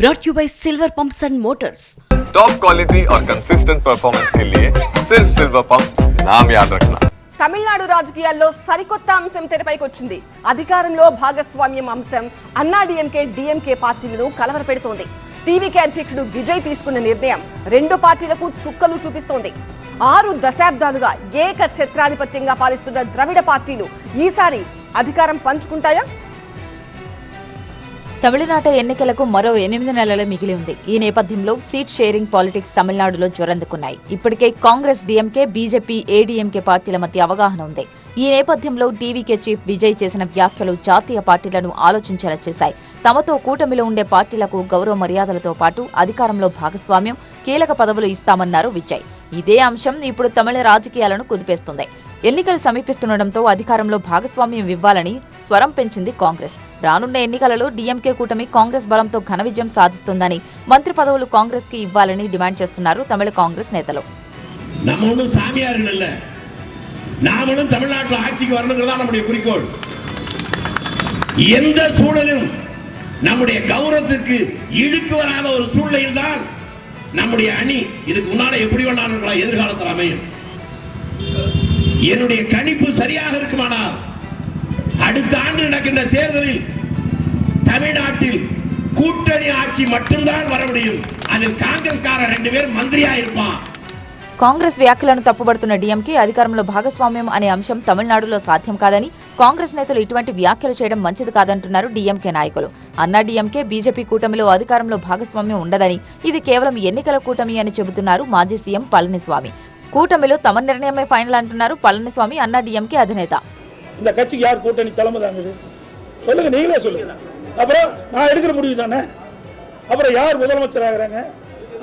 brought you by Silver Pumps and Motors. Top quality और consistent performance के लिए सिर्फ सिल्वर पंप्स नाम याद रखना. తమిళనాడు రాజకీయాల్లో సరికొత్త అంశం తెరపైకి వచ్చింది. అధికారంలో భాగస్వామ్యం అంశం అన్నాడీఎంకే డిఎంకే పార్టీలను కలవరపెడుతోంది. టీవీకే అధ్యక్షుడు విజయ్ తీసుకున్న నిర్ణయం రెండు పార్టీలకు చుక్కలు చూపిస్తోంది. 6 దశాబ్దాలుగా ఏక ఛత్రాధిపత్యంగా పాలిస్తున్న ద్రవిడ పార్టీలు ఈసారి అధికారం పంచుకుంటాయా? తమిళనాట ఎన్నికలకు మరో 8 నెలలు మిగిలి ఉంది. ఈ నేపథ్యంలో సీట్ షేరింగ్ పాలిటిక్స్ తమిళనాడులో జ్వరందుకున్నాయి. ఇప్పటికే కాంగ్రెస్ డీఎంకే, బీజేపీ, ఏడీఎంకే పార్టీల మధ్య అవగాహన ఉంది. ఈ నేపథ్యంలో టీవీకే చీఫ్ విజయ్ చేసిన వ్యాఖ్యలు జాతీయ పార్టీలను ఆలోచించేలా చేశాయి. తమతో కూటమిలో ఉండే పార్టీలకు గౌరవ మర్యాదలతో పాటు అధికారంలో భాగస్వామ్యం, కీలక పదవులు ఇస్తామన్నారు విజయ్. ఇదే అంశం ఇప్పుడు తమిళ రాజకీయాలను కుదిపేస్తుంది. ఎన్నికలు సమీపిస్తుండటంతో అధికారంలో భాగస్వామ్యం ఇవ్వాలని స్వరం పెంచింది కాంగ్రెస్. రానున్న ఎన్నికలలో డీఎంకే కూటమి కాంగ్రెస్ బలంతో ఘన విజయం సాధిస్తుందని, మంత్రి పదవులు కాంగ్రెస్ కి ఇవ్వాలని డిమాండ్ చేస్తున్నారు తమిళ కాంగ్రెస్ నేతలు. நம்மளும் சாமியார்கள் இல்ல, நாமளும் தமிழ்நாட்டில் ஆட்சிக்கு வரணுங்கிறதா நம்முடைய குறிக்கோள். எந்த சூழலும் நம்முடைய கௌரவத்திற்கு இழுக்கு வராத ஒரு சூழ்நிலையில் தான் நம்முடைய அணி இதுக்கு முன்னால எப்படி வேணாலும் எதிர்காலத்தில் அமையும். என்னுடைய கணிப்பு சரியாக இருக்குமானால் அடுத்த ஆண்டு நடக்கின்ற தேர்தலில் தமிழ்நாட்டில் கூட்டணி ஆட்சி மட்டும்தான் வர முடியும். அதில் காங்கிரஸ்காரர் 2 பேர் மந்திரியா இருப்பான். కాంగ్రెస్ వ్యాఖ్యలను తప్పుబడుతున్న డీఎంకే అధికారంలో భాగస్వామ్యం అనే అంశం తమిళనాడులో సాధ్యం కాదని, కాంగ్రెస్ నేతలు ఇటువంటి వ్యాఖ్యలు చేయడం మంచిది కాదంటున్నారు డీఎంకే నాయకులు. అన్నా డీఎంకే, బీజేపీ కూటమిలో అధికారంలో భాగస్వామ్యం ఉండదని, ఇది కేవలం ఎన్నికల కూటమి అని చెబుతున్నారు మాజీ సీఎం పళనిస్వామి. కూటమిలో తమ నిర్ణయమే ఫైనల్ అంటున్నారు పళనిస్వామి, అన్నా డీఎంకే అధినేత. இந்த கட்சிக்கு யார் கூட்டணி தலைமை தாங்குது சொல்லுங்க, நீங்களே சொல்லுங்க. அப்புறம் நான் எடுக்கிற முடிவு தானே. அப்புறம் யார் முதலமைச்சர் ஆகிறாங்க,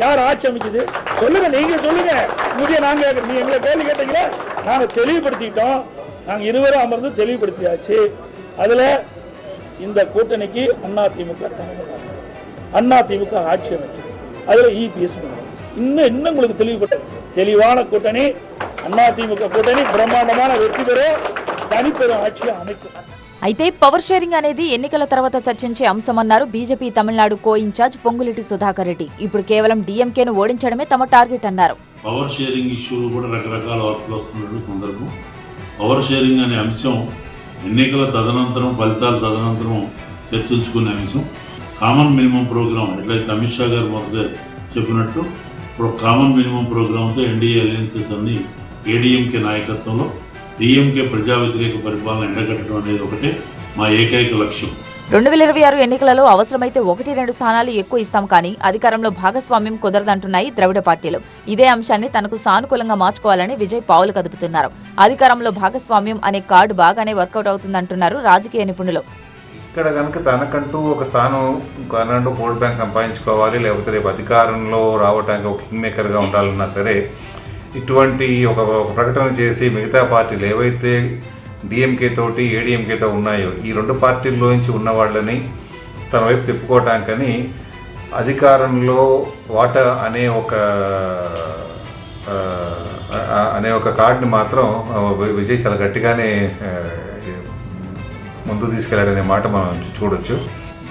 யார் ஆட்சி அமைக்குது சொல்லுங்க, நீங்க சொல்லுங்க. இங்கே நாங்க நீங்க எங்களை கேள்வி கேட்டீங்களா? நாங்க தெளிவுபடுத்திட்டோம். நாங்க இருவரும் அமர்ந்து தெளிவுபடுத்தியாச்சு. அதுல இந்த கூட்டணிக்கு அதிமுக தலைமை தாங்க, அதிமுக ஆட்சி அமைக்கும். அதுல இபிஎஸ் இன்னும் உங்களுக்கு தெளிவான கூட்டணி அதிமுக கூட்டணி பிரம்மாண்டமான வெற்றி பெறும், தனிப்பெரும் ஆட்சி அமைக்கும். అయితే పవర్ షేరింగ్ అనేది ఎన్నికల తర్వాత చర్చించే అంశమన్నారు బీజేపీ తమిళనాడు కో ఇన్ఛార్జ్ పొంగులేటి సుధాకర్ రెడ్డి. ఇప్పుడు కేవలం డీఎంకేను ఓడించడమే తమ టార్గెట్ అన్నారు. పవర్ షేరింగ్ ఇష్యూలు కూడా రకరకాల వార్తలు వస్తున్నట్టు సందర్భం. పవర్ షేరింగ్ అనే అంశం ఎన్నికల తదనంతరం, ఫలితాల తదనంతరం చర్చించుకునే అంశం. కామన్ మినిమం ప్రోగ్రాం ఎట్లయితే అమిత్ షా గారు మొదట చెప్పినట్టు ఇప్పుడు కామన్ మినిమం ప్రోగ్రాంతో ఎన్డీఏ అలయన్సెస్ అన్ని ఏడీఎంకే నాయకత్వంలో డీఎంకే ప్రజా వ్యతిరేక పరిపాలన ఎండగట్టడం అనేది ఒకటే మా ఏకైక లక్ష్యం. 2026 ఎన్నికలలో అవసరమైతే 1-2 స్థానాలు ఎక్కువ ఇస్తాం, కానీ అధికారంలో భాగస్వామ్యం కుదరదంటున్నాయి ద్రవిడ పార్టీలు. ఇదే అంశాన్ని తనకు సానుకూలంగా మార్చుకోవాలని విజయ్ పావులు కదుపుతున్నారు. అధికారంలో భాగస్వామ్యం అనే కార్డు బాగానే వర్కౌట్ అవుతుందంటున్నారు రాజకీయ నిపుణులు. ఇక్కడ కనుక తనకంటూ ఒక స్థానం, కనంటూ ఓట్ బ్యాంక్ సంపాదించుకోవాలి, లేకపోతే రేపు అధికారంలో రావడానికి ఒక కింగ్ మేకర్గా ఉండాలన్నా సరే, ఇటువంటి ఒక ప్రకటన చేసి మిగతా పార్టీలు ఏవైతే డిఎంకే తోటి ఏడీఎంకేతో ఉన్నాయో ఈ 2 పార్టీల్లోంచి ఉన్న వాళ్ళని తన వైపు తిప్పుకోవటానికని అధికారంలో వాటా అనే ఒక కార్డుని మాత్రం విజయ్ చాలా గట్టిగానే ముందు తీసుకెళ్లాడనే మాట మనం చూడొచ్చు.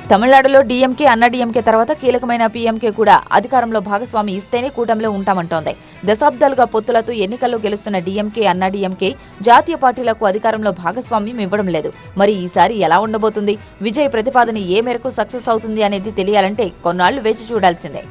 తమిళనాడులో డీఎంకే, అన్నా డీఎంకే తర్వాత కీలకమైన పీఎంకే కూడా అధికారంలో భాగస్వామి ఇస్తేనే కూటమిలో ఉంటామంటోంది. దశాబ్దాలుగా పొత్తులతో ఎన్నికల్లో గెలుస్తున్న డీఎంకే, అన్నా డీఎంకే జాతీయ పార్టీలకు అధికారంలో భాగస్వామ్యం ఇవ్వడం లేదు. మరి ఈసారి ఎలా ఉండబోతుంది? విజయ్ ప్రతిపాదన ఏ మేరకు సక్సెస్ అవుతుంది అనేది తెలియాలంటే కొన్నాళ్లు వేచి చూడాల్సిందే.